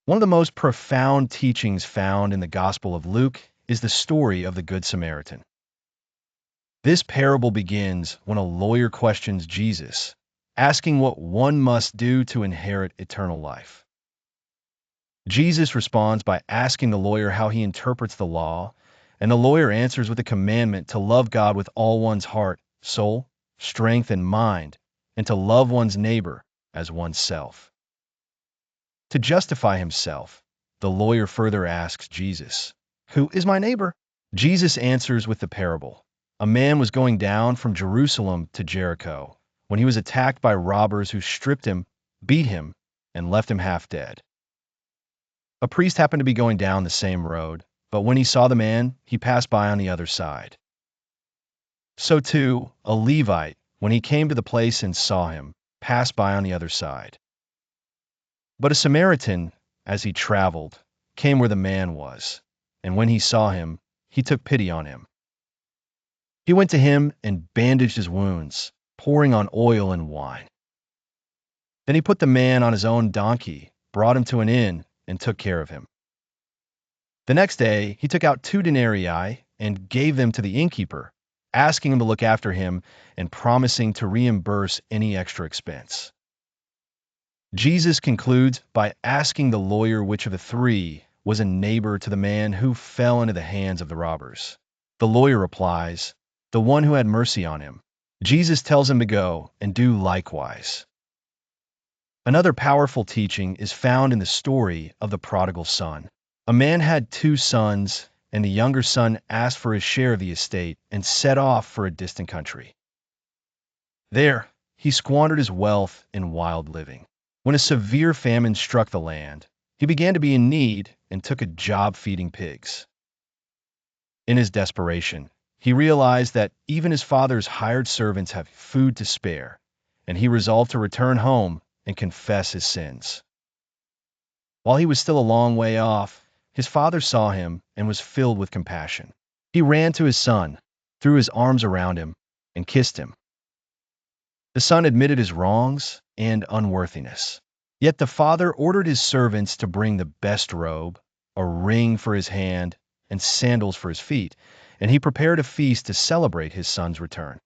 One of the most profound teachings found in the Gospel of Luke is the story of the Good Samaritan. This parable begins when a lawyer questions Jesus, asking what one must do to inherit eternal life. Jesus responds by asking the lawyer how he interprets the law, and the lawyer answers with a commandment to love God with all one's heart, soul, strength, and mind, and to love one's neighbor as oneself. To justify himself, the lawyer further asks Jesus, "Who is my neighbor?" Jesus answers with the parable. A man was going down from Jerusalem to Jericho when he was attacked by robbers who stripped him, beat him, and left him half dead. A priest happened to be going down the same road, but when he saw the man, he passed by on the other side. So too, a Levite, when he came to the place and saw him, passed by on the other side. But a Samaritan, as he traveled, came where the man was, and when he saw him, he took pity on him. He went to him and bandaged his wounds, pouring on oil and wine. Then he put the man on his own donkey, brought him to an inn, and took care of him. The next day, he took out 2 denarii and gave them to the innkeeper, asking him to look after him and promising to reimburse any extra expense. Jesus concludes by asking the lawyer which of the 3 was a neighbor to the man who fell into the hands of the robbers. The lawyer replies, "The one who had mercy on him." Jesus tells him to go and do likewise. Another powerful teaching is found in the story of the Prodigal Son. A man had 2 sons, and the younger son asked for his share of the estate and set off for a distant country. There, he squandered his wealth in wild living. When a severe famine struck the land, he began to be in need and took a job feeding pigs. In his desperation, he realized that even his father's hired servants have food to spare, and he resolved to return home and confess his sins. While he was still a long way off, his father saw him and was filled with compassion. He ran to his son, threw his arms around him, and kissed him. The son admitted his wrongs and unworthiness. Yet the father ordered his servants to bring the best robe, a ring for his hand, and sandals for his feet, and he prepared a feast to celebrate his son's return.